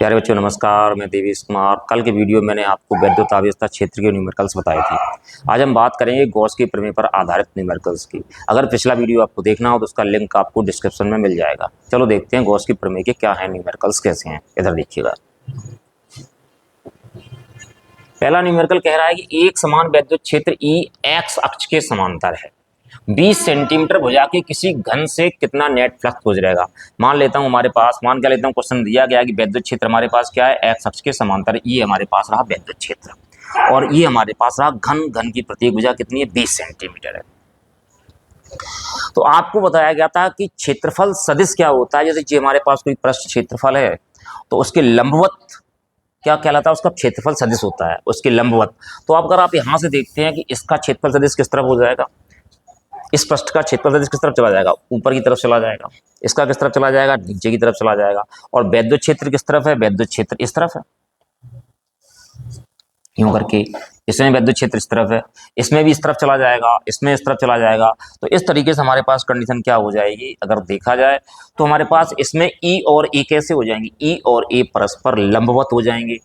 प्यारे बच्चों नमस्कार, मैं देवेश कुमार। कल के वीडियो में मैंने आपको वैद्युत आवेशता क्षेत्र के न्यूमेरिकल्स बताए थे। आज हम बात करेंगे गॉस के प्रमेय पर आधारित न्यूमेरिकल्स की। अगर पिछला वीडियो आपको देखना हो तो उसका लिंक आपको डिस्क्रिप्शन में मिल जाएगा। चलो देखते हैं गॉस के प्रमेय के क्या है, न्यूमेरिकल्स कैसे हैं। इधर देखिएगा, पहला न्यूमेरिकल कह रहा है कि एक समान वैद्युत क्षेत्र ई एक्स अक्ष के समांतर है। 20 सेंटीमीटर भुजा के किसी घन से कितना नेट फ्लक्स गुजरेगा। मान लेता हूं हमारे पास, मान क्या लेता हूं, क्वेश्चन दिया गया कि वैद्युत क्षेत्र हमारे पास क्या है, एक्स अक्ष के समांतर। ये हमारे पास रहा वैद्युत क्षेत्र और ये हमारे पास रहा घन की प्रत्येक भुजा कितनी है, 20 सेंटीमीटर है। तो आपको बताया गया था कि क्षेत्रफल सदिश क्या होता है। जैसे हमारे पास कोई पृष्ठ क्षेत्रफल है तो उसके लंबवत क्या कहलाता है, उसका क्षेत्रफल सदिश होता है, उसके लंबवत। तो अगर आप यहां से देखते हैं कि इसका क्षेत्रफल सदिश किस तरफ हो जाएगा, इस पृष्ठ का क्षेत्रफल सदिश किस तरफ चला जाएगा, ऊपर की तरफ चला जाएगा। इसका किस तरफ चला जाएगा, नीचे की तरफ चला जाएगा। और वैद्युत क्षेत्र किस तरफ है, वैद्युत क्षेत्र इस तरफ है, यूं करके। इसमें वैद्युत क्षेत्र इस तरफ है, इसमें भी इस तरफ चला जाएगा, इसमें इस तरफ चला जाएगा। तो इस तरीके से हमारे पास कंडीशन क्या हो जाएगी, अगर देखा जाए तो हमारे पास इसमें ई और ए कैसे हो जाएंगे, ई और ए परस्पर लंबवत हो जाएंगे।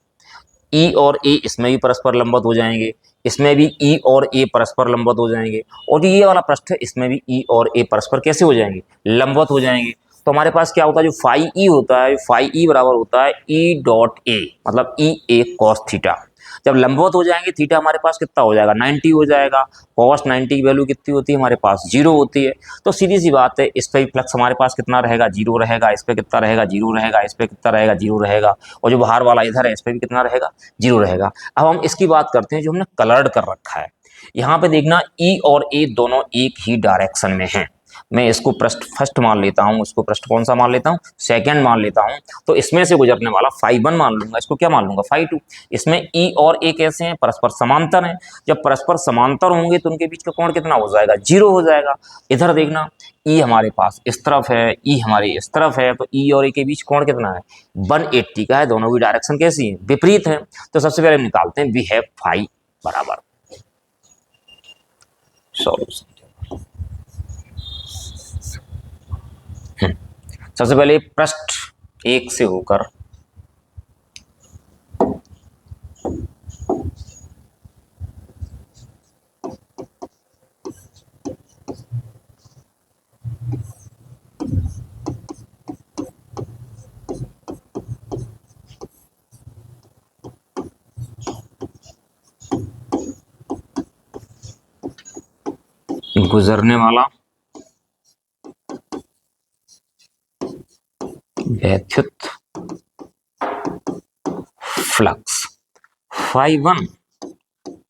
ई और ए इसमें भी परस्पर लंबवत हो जाएंगे, इसमें भी ई और ए परस्पर लंबवत हो जाएंगे। और जो ये वाला पृष्ठ है इसमें भी ई और ए परस्पर कैसे हो जाएंगे, लंबवत हो जाएंगे। तो हमारे पास क्या होता है, जो फाई ई होता है, फाई ई बराबर होता है ई डॉट ए, मतलब ई ए कॉस थीटा। जब लंबवत हो जाएंगे थीटा हमारे पास कितना हो जाएगा, 90 हो जाएगा। कॉस 90 की वैल्यू कितनी होती है हमारे पास, 0 होती है। तो सीधी सी बात है, इस पे भी फ्लक्स हमारे पास कितना रहेगा, 0 रहेगा। इस पे कितना रहेगा, 0 रहेगा। इस पे कितना रहेगा, 0 रहेगा। और जो बाहर वाला इधर है इस पे भी कितना रहेगा, 0 रहेगा। अब हम इसकी बात करते हैं जो हमने कलर्ड कर रखा है। यहाँ पे देखना, ई और ए दोनों एक ही डायरेक्शन में हैं। मैं इसको पृष्ठ फर्स्ट मान लेता हूँ, इसको पृष्ठ कौन सा मान लेता हूँ, सेकंड मान लेता हूँ। तो इसमें से गुजरने वाला फाई 1 मान लूंगा, इसको क्या मान लूंगा, फाई 2। इसमें ई और ए कैसे हैं, परस्पर समांतर हैं। जब परस्पर समांतर होंगे तो उनके बीच का कोण कितना हो जाएगा, 0 हो जाएगा। इधर देखना, ई हमारे पास इस तरफ है, ई हमारे इस तरफ है, तो ई और ए के बीच कोण कितना है, 180 का है। दोनों की डायरेक्शन कैसी है, विपरीत है। तो सबसे पहले निकालते हैं, वी हैव फाई बराबर सॉल्यूशन। सबसे पहले पृष्ठ 1 से होकर गुजरने वाला वैद्युत flux phi 1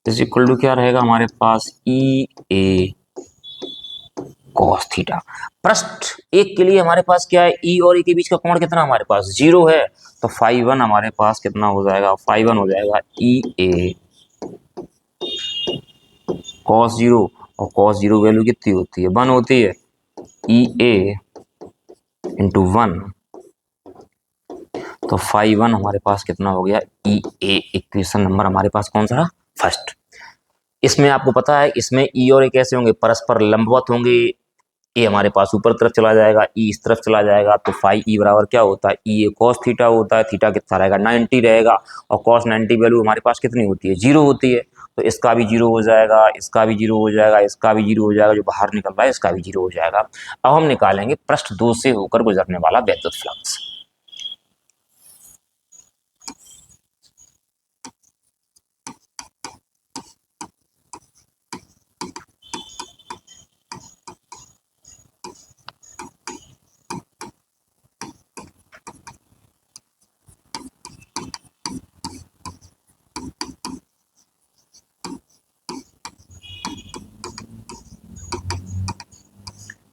is equal to क्या रहेगा हमारे पास, ई ए कॉस थीटा। पृष्ठ 1 के लिए हमारे पास क्या है, ई और ए के बीच का कोण कितना हमारे पास, 0 है। तो फाई 1 हमारे पास कितना हो जाएगा, फाई 1 हो जाएगा ई ए कॉस 0। और कॉस 0 वैल्यू कितनी होती है, 1 होती है। ई ए इंटू 1, तो फाई 1 हमारे पास कितना हो गया, ई ए। इक्वेशन नंबर हमारे पास कौन सा रहा, फर्स्ट। इसमें आपको पता है, इसमें ई और ए कैसे होंगे, परस्पर लंबवत होंगे। ए हमारे पास ऊपर तरफ चला जाएगा, ई इस तरफ चला जाएगा। तो फाई ई बराबर क्या होता है, ई ए कॉस थीटा होता है। थीटा कितना रहेगा, 90 रहेगा। और कॉस 90 वैल्यू हमारे पास कितनी होती है, 0 होती है। तो इसका भी 0 हो जाएगा, इसका भी 0 हो जाएगा, इसका भी 0 हो जाएगा। जो बाहर निकल रहा है इसका भी 0 हो जाएगा। अब हम निकालेंगे पृष्ठ 2 से होकर गुजरने वाला वैद्युत फ्लक्स।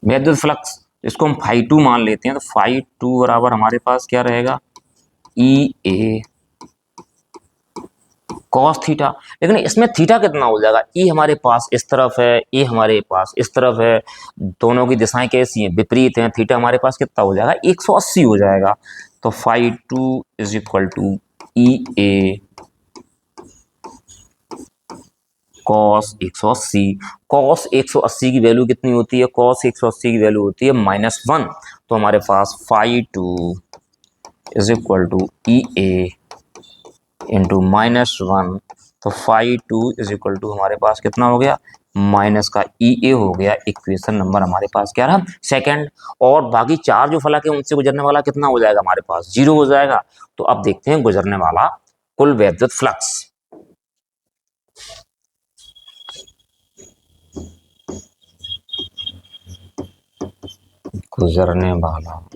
वैद्युत फ्लक्स इसको हम फाई 2 मान लेते हैं। तो फाई 2 बराबर हमारे पास क्या रहेगा, ई ए कॉस थीटा। लेकिन इसमें थीटा कितना हो जाएगा, ई हमारे पास इस तरफ है, ए हमारे पास इस तरफ है। दोनों की दिशाएं कैसी हैं, विपरीत हैं। थीटा हमारे पास कितना हो जाएगा, 180 हो जाएगा। तो phi 2 is equal to E A cos 180। Cos 180 की वैल्यू कितनी होती है, कॉस 180 की वैल्यू होती है -1। तो हमारे पास phi 2 is equal to E A into -1, तो फाई 2 इज इक्वल टू हमारे पास कितना हो गया, माइनस का ई ए हो गया। इक्वेशन नंबर हमारे पास क्या रहा, सेकंड। और बाकी चार जो फलक है उनसे गुजरने वाला कितना हो जाएगा हमारे पास, 0 हो जाएगा। तो अब देखते हैं गुजरने वाला कुल वैद्युत फ्लक्स। गुजरने वाला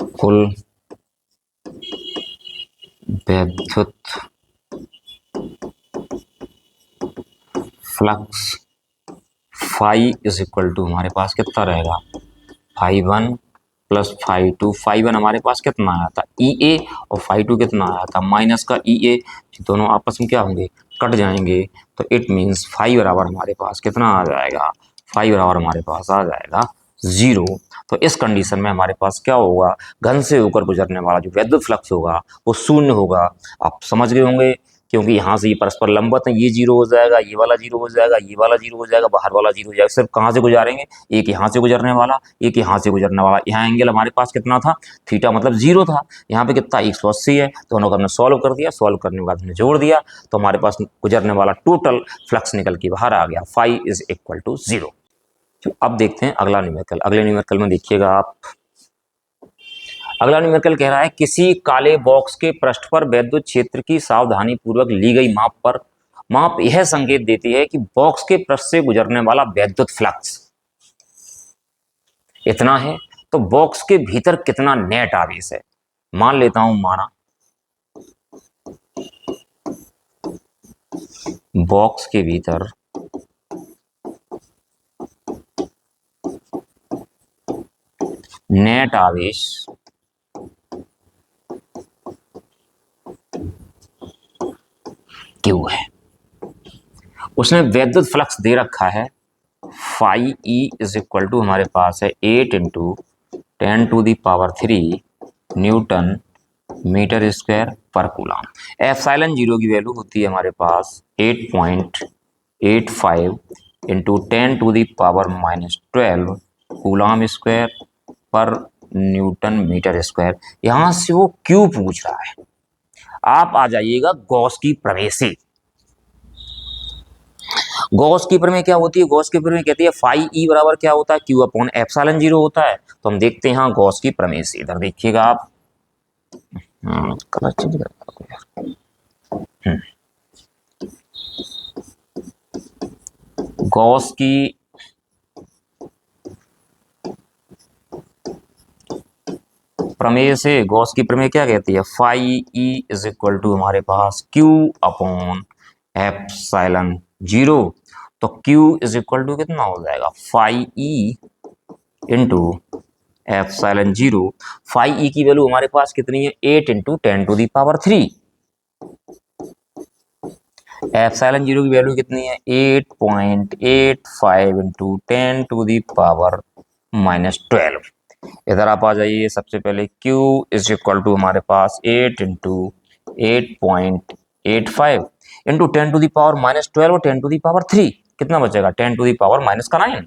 कुल वैद्युत flux phi is equal to हमारे पास कितना रहेगा, फाई 1 प्लस फाई 2। फाई 1 हमारे पास कितना आया था, ई ए, और फाई 2 कितना आया था, माइनस का ई ए। दोनों आपस में क्या होंगे, कट जाएंगे। तो इट मीन्स फाई बराबर हमारे पास कितना आ जाएगा, फाई बराबर हमारे पास आ जाएगा 0। तो इस कंडीशन में हमारे पास क्या होगा, घन से होकर गुजरने वाला जो वैद्युत फ्लक्स होगा वो 0 होगा। आप समझ गए होंगे, क्योंकि यहाँ से ये परस्पर लंबवत है, ये 0 हो जाएगा, ये वाला 0 हो जाएगा, ये वाला 0 हो जाएगा, बाहर वाला 0 हो जाएगा। सिर्फ कहाँ से गुजारेंगे, एक यहाँ से गुजरने वाला, एक यहाँ से गुजरने वाला। यहाँ एंगल हमारे पास कितना था, थीटा मतलब 0 था। यहाँ पे कितना 180 है। दोनों को हमने सॉल्व कर दिया, सॉल्व करने के बाद हमने जोड़ दिया, तो हमारे पास गुजरने वाला टोटल फ्लक्स निकल के बाहर आ गया, फाई इज इक्वल टू 0। अब देखते हैं अगला न्यूमेरिकल। अगले न्यूमेरिकल में देखिएगा आप, अगला न्यूमेरिकल कह रहा है किसी काले बॉक्स के पृष्ठ पर वैद्युत क्षेत्र की सावधानी पूर्वक ली गई माप यह संकेत देती है कि बॉक्स के पृष्ठ से गुजरने वाला वैद्युत फ्लक्स इतना है। तो बॉक्स के भीतर कितना नेट आवेश है, मान लेता हूं, माना बॉक्स के भीतर नेट आवेश क्यू है। उसने वैद्युत फ्लक्स दे रखा है phi E is equal to हमारे पास है 8 इंटू 10⁻³ न्यूटन मीटर स्क्वायर पर कूलम। एप्सिलॉन 0 की वैल्यू होती है हमारे पास 8.85 इंटू 10⁻⁻12 कूलम स्क्वायर पर न्यूटन मीटर स्क्वायर। यहां से वो क्यों पूछ रहा है, आप आ जाइएगा गॉस की प्रमेय से। गॉस की प्रमेय क्या होती है, गॉस की प्रमेय कहती है फाई ई बराबर क्या होता है, क्यू अपॉन एप्सिलॉन 0 होता है। तो हम देखते हैं गॉस की प्रमेय से। इधर देखिएगा आप, कलर चेंज कर, गॉस की प्रमेय से, गॉस की प्रमेय क्या कहती है, phi E is equal to हमारे पास क्यू अपॉन एप्सिलॉन 0। तो क्यू इज इक्वल टू कितना हो जाएगा, phi E into epsilon 0। Phi E की वैल्यू हमारे पास कितनी है, 8 इंटू 10⁻³ एप्सिलॉन 0 की वैल्यू कितनी है, 8.85 इंटू 10⁻⁻12। इधर आप आ जाइए, सबसे पहले Q इज इक्वल टू हमारे पास 8 इंटू 8.85 इंटू 10⁻⁻12 और 10⁻³ कितना बचेगा, 10⁻⁻⁹।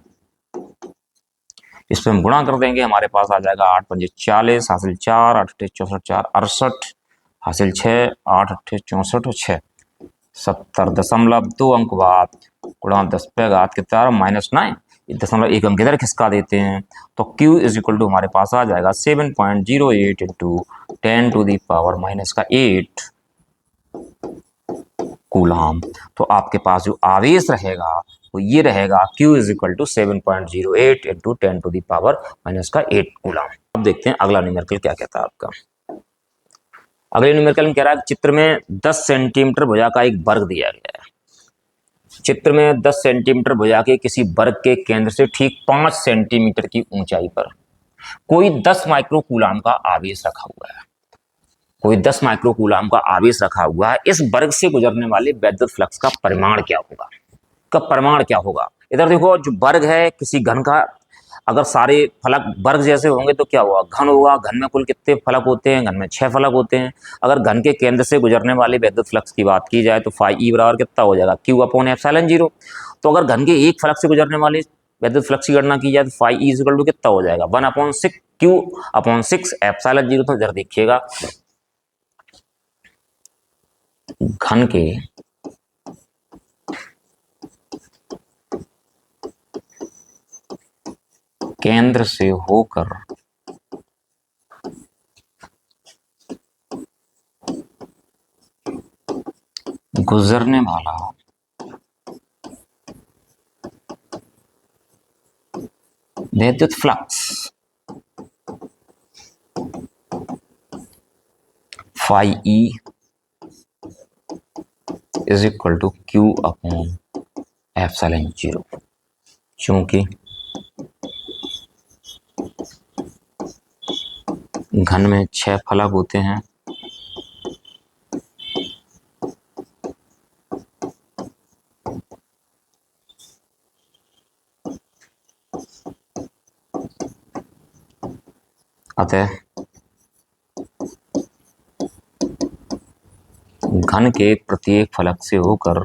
इस पर हम गुणा कर देंगे, हमारे पास आ जाएगा 8 × 5 = 40, हासिल 4, 8 × 8 = 64, 4 68, हासिल 6, 8 × 8 = 64, 6 70.2 अंक बाद गुणा 10 पे घात के 4 -9, 0.1 अंक इधर खिसका देते हैं। तो Q इज इक्वल टू हमारे पास आ जाएगा 7.08 इंटू 10⁻⁸ कूलम। तो आपके पास जो आवेश रहेगा वो ये रहेगा, Q is equal to 7.08 into 10⁻⁸ coulomb. अब देखते हैं अगला न्यूमेरिकल क्या कहता है आपका। अगले न्यूमेरिकल में कह रहा है चित्र में 10 सेंटीमीटर भुजा का एक वर्ग दिया गया है। चित्र में 10 सेंटीमीटर भुजा के किसी वर्ग के केंद्र से ठीक 5 सेंटीमीटर की ऊंचाई पर कोई 10 माइक्रो कूलम का आवेश रखा हुआ है। कोई 10 माइक्रो कूलम का आवेश रखा हुआ है। इस वर्ग से गुजरने वाले वैद्युत फ्लक्स का परिमाण क्या होगा, इधर देखो, जो वर्ग है किसी घन का, अगर सारे फलक वर्ग जैसे होंगे तो क्या होगा, घन होगा। घन में कुल कितने फलक होते हैं, घन में 6 फलक होते हैं। अगर घन के केंद्र से गुजरने वाले वैद्युत फ्लक्स की बात की जाए तो फाई ई बराबर कितना हो जाएगा, Q अपॉन एप्सिलॉन 0। तो अगर घन के एक फलक से गुजरने वाले विद्युत फ्लक्स की गणना की जाए तो फाई ई इक्वल टू कितना हो जाएगा 1/6 Q/6 एप्सिलॉन जीरो। तो इधर देखिएगा घन के केंद्र से होकर गुजरने वाला विद्युत flux phi E is equal to Q/एप्सिलॉन जीरो। चूंकि घन में 6 फलक होते हैं अतः घन के प्रत्येक फलक से होकर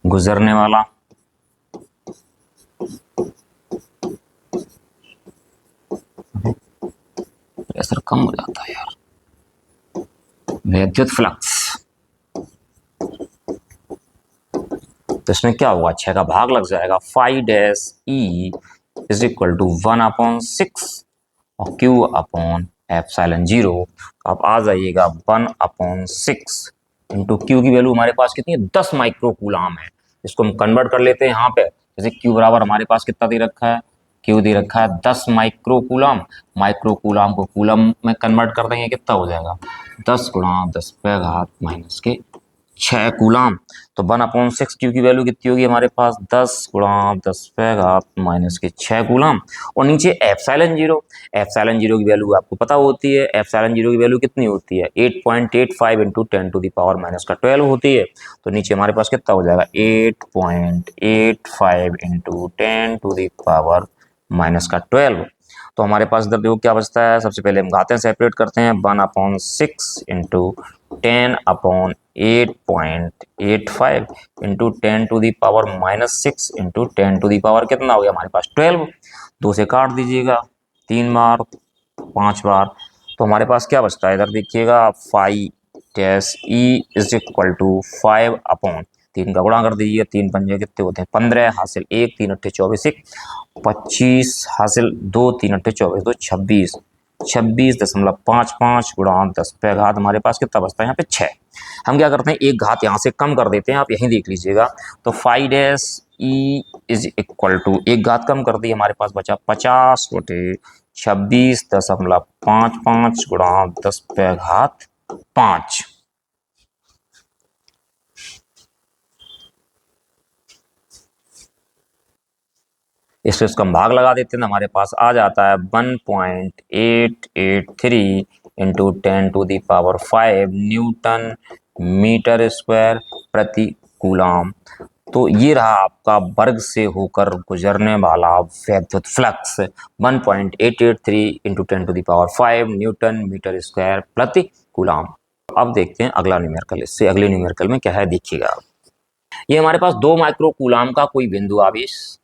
गुजरने वाला प्रेशर कम हो जाता है यार विद्युत फ्लक्स, तो इसमें क्या होगा 6 का भाग लग जाएगा phi dash E is equal to 1/6 और Q/एप्सिलॉन जीरो। आप आ जाइएगा 1/6 इंटू क्यू की वैल्यू हमारे पास कितनी है 10 माइक्रो कूलाम है। इसको हम कन्वर्ट कर लेते हैं यहाँ पे, जैसे Q बराबर हमारे पास कितना दे रखा है, Q दे रखा है 10 माइक्रो कूलाम। माइक्रो कूलाम को कूलम में कन्वर्ट कर देंगे कितना हो जाएगा 10 × 10⁻⁻⁶ कूलाम। तो 1/6 क्यू की वैल्यू कितनी होगी हमारे पास 10 × 10⁻⁻⁶ कूलाम। और नीचे एप्सिलॉन जीरो की वैल्यू आपको पता होती है, एप्सिलॉन जीरो की वैल्यू कितनी होती है 8.85 × 10⁻⁻12 होती है। तो नीचे हमारे पास कितना हो जाएगा 8.85 × 10⁻⁻12। तो हमारे पास इधर देखो क्या बचता है, सबसे पहले हम घातें सेपरेट करते हैं 1/6 इंटू 10/8.85 इंटू 10⁻⁻6 इंटू 10⁻, कितना हो गया हमारे पास 12। 2 से काट दीजिएगा 3 बार 5 बार, तो हमारे पास क्या बचता है इधर देखिएगा phi dash E is equal to 5/3 का गुणा कर दीजिए, 3 पंजे कितने होते हैं 15 हासिल 1 3 अट्ठे 24 25 हासिल 2 3 अट्ठे 24 2 26 26.55 × 10⁻, हमारे पास कितना बचता है यहाँ पे 6। हम क्या करते हैं एक घात यहाँ से कम कर देते हैं, आप यहीं देख लीजिएगा। तो phi dash E is equal to एक घात कम कर दी, हमारे पास बचा 50/26.55 × 10⁻5। इससे उसका भाग लगा देते हैं, हमारे पास आ जाता है 1.883 इंटू 10⁵ न्यूटन मीटर स्क्वायर प्रति कूलाम। तो ये रहा आपका वर्ग से होकर गुजरने वाला विद्युत flux 1.883 into 10⁵ newton metre square प्रति कूलाम। अब देखते हैं अगला न्यूमेरिकल, इससे अगले न्यूमेरिकल में क्या है देखिएगा। ये हमारे पास 2 माइक्रो कूलाम का कोई बिंदु आवेश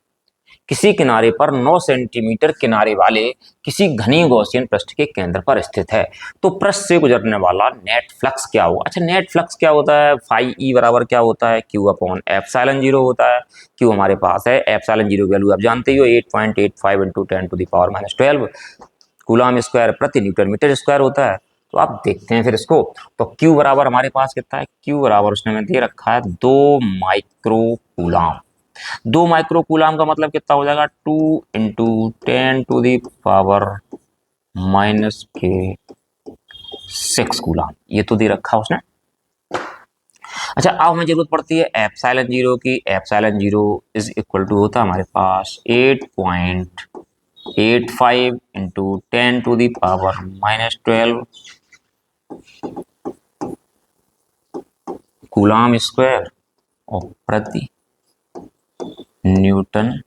किसी किनारे पर 9 सेंटीमीटर किनारे वाले किसी घनी गॉसियन पृष्ठ के केंद्र पर स्थित है। तो पृष्ठ से गुजरने वाला नेट फ्लक्स क्या होगा। अच्छा नेट फ्लक्स क्या होता है, फाई ई बराबर क्या होता है Q/एप्सिलॉन जीरो होता है। Q हमारे पास है, एप्सिलॉन जीरो की वैल्यू आप जानते ही हो 8.85 इंटू 10⁻⁻12 कूलाम स्क्वायर प्रति न्यूटन मीटर स्क्वायर होता है। तो आप देखते हैं फिर इसको, तो Q बराबर हमारे पास कितना है, Q बराबर उसने में दे रखा है 2 माइक्रो कूलाम। 2 माइक्रो कूलाम का मतलब कितना हो जाएगा 2 इंटू 10⁻⁻⁶ कूलाम, ये तो दे रखा उसने। अच्छा अब हमें जरूरत पड़ती है एप्सिलॉन जीरो की। Epsilon zero is equal to होता है हमारे पास 8.85 इंटू 10⁻⁻12 कूलाम स्क्वायर और प्रति न्यूटन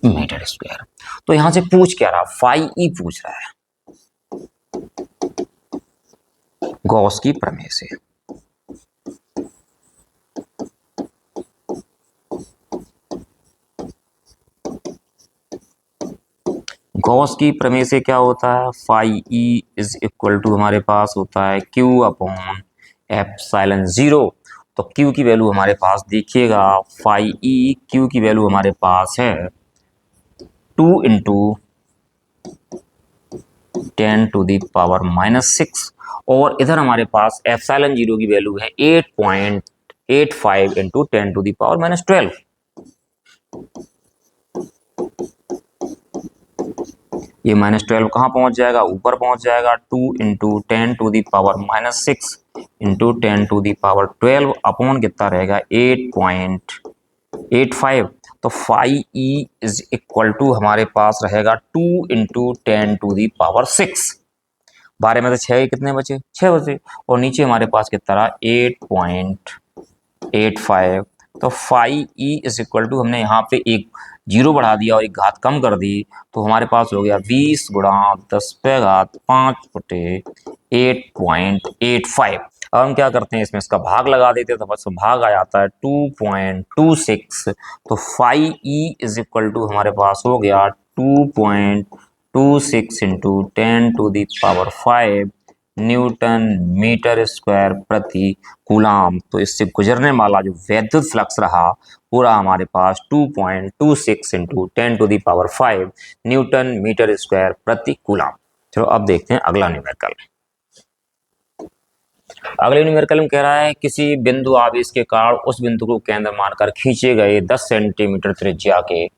मीटर स्क्वायर। तो यहां से पूछ क्या रहा, फाई ई पूछ रहा है गॉस की प्रमेय से। गॉस की प्रमेय से क्या होता है, phi E is equal to हमारे पास होता है क्यू अपॉन एप्सिलॉन जीरो। तो क्यू की वैल्यू हमारे पास देखिएगा, फाई ई क्यू की वैल्यू हमारे पास है 2 × 10⁻⁻⁶, और इधर हमारे पास एप्सिलॉन जीरो की वैल्यू है 8.85 × 10⁻12। ये -12 कहाँ पहुंच जाएगा, ऊपर पहुंच जाएगा। 2 × 10⁻⁻6 × 10⁻12 अपॉन कितना रहेगा 8.85। तो phi E is equal to हमारे पास रहेगा 2 × 10⁻6। 12 में से 6 कितने बचे, 6 बचे, और नीचे हमारे पास कितना रहा 8.85। तो phi E is equal to, हमने यहाँ पे एक जीरो बढ़ा दिया और एक घात कम कर दी, तो हमारे पास हो गया 20 × 10⁻5/8.85। अब हम क्या करते हैं, इसमें इसका भाग लगा देते हैं, तो बस भाग आ जाता है 2.26। तो phi E is equal to हमारे पास हो गया 2.26 × 10⁻5 न्यूटन मीटर स्क्वायर प्रति कूलाम। तो इससे गुजरने वाला जो वैद्युत फ्लक्स रहा पूरा हमारे पास 2.26 × 10⁻5 न्यूटन मीटर स्क्वायर प्रति कूलाम। चलो अब देखते हैं अगला न्यूमेरिकल। अगले न्यूमेरिकल में कह रहा है किसी बिंदु आवेश के कारण उस बिंदु को केंद्र मानकर खींचे गए 10 सेंटीमीटर त्रिज्या के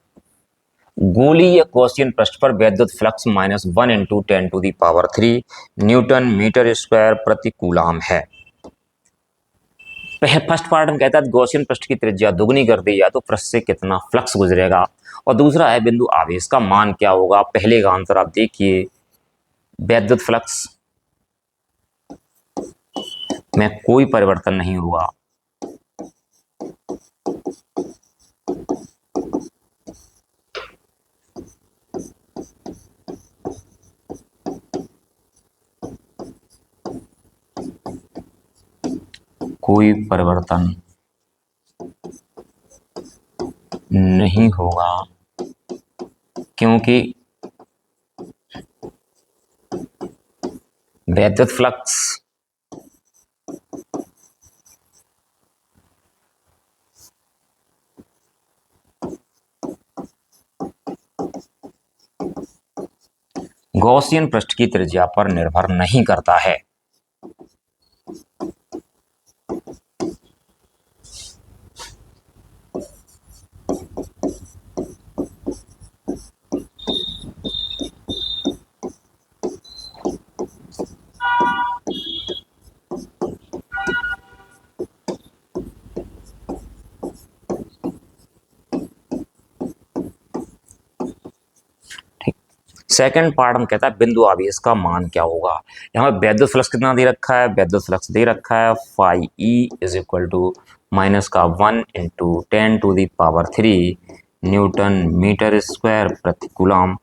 गोलीय गॉसियन पृष्ठ पर वैद्युत फ्लक्स -1 × 10⁻³ न्यूटन मीटर स्क्वायर प्रति कूलाम है। फर्स्ट पार्ट में कहता है गॉसियन पृष्ठ की त्रिज्या दुगनी कर दी जाए तो पृष्ठ से कितना फ्लक्स गुजरेगा, और दूसरा है बिंदु आवेश का मान क्या होगा। पहले का आंसर आप देखिए, वैद्युत फ्लक्स में कोई परिवर्तन नहीं हुआ, कोई परिवर्तन नहीं होगा, क्योंकि वैद्युत फ्लक्स गॉसियन पृष्ठ की त्रिज्या पर निर्भर नहीं करता है। सेकंड पार्ट में कहता है बिंदु आवेश का मान क्या होगा। यहाँ पे वैद्युत फ्लक्स कितना दे रखा है, वैद्युत फ्लक्स दे रखा है phi E is equal to -1 × 10⁻³ newton metre square प्रति कूलाम।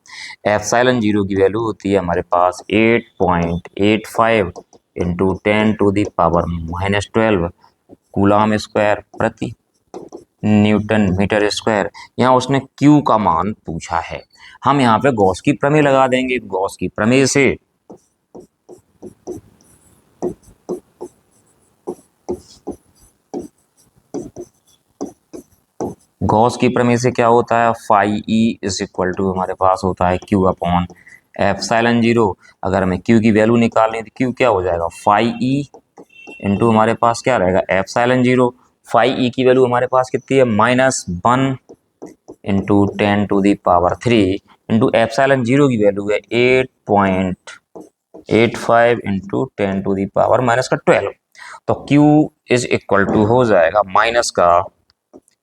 एप्सिलॉन जीरो की वैल्यू होती है हमारे पास 8.85 × 10⁻⁻12 कूलाम स्क्वायर प्रति न्यूटन मीटर स्क्वायर। यहाँ उसने Q का मान पूछा है, हम यहाँ पे गॉस की प्रमेय लगा देंगे। गॉस की प्रमेय से क्या होता है, phi E is equal to हमारे पास होता है Q अपॉन एप्सिलॉन जीरो। अगर हमें Q की वैल्यू निकालनी है तो Q क्या हो जाएगा, फाई ई इंटू हमारे पास क्या रहेगा एप्सिलॉन जीरो। फाई ई की वैल्यू हमारे पास कितनी है, -1 × 10⁻³ इंटू एप्सिलॉन जीरो की वैल्यू है 8.85 × 10⁻⁻12। तो Q इज इक्वल टू हो जाएगा माइनस का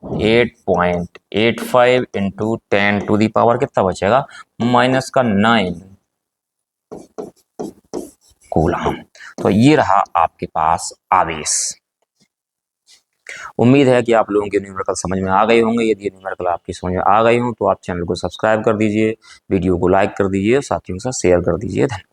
8.85 × 10⁻, कितना बचेगा -9 कूलम। तो ये रहा आपके पास आवेश। उम्मीद है कि आप लोगों के न्यूमेरिकल समझ में आ गए होंगे। यदि ये न्यूमेरिकल आपकी समझ में आ गए हों तो आप चैनल को सब्सक्राइब कर दीजिए, वीडियो को लाइक कर दीजिए, साथियों के साथ शेयर कर दीजिए। धन्यवाद।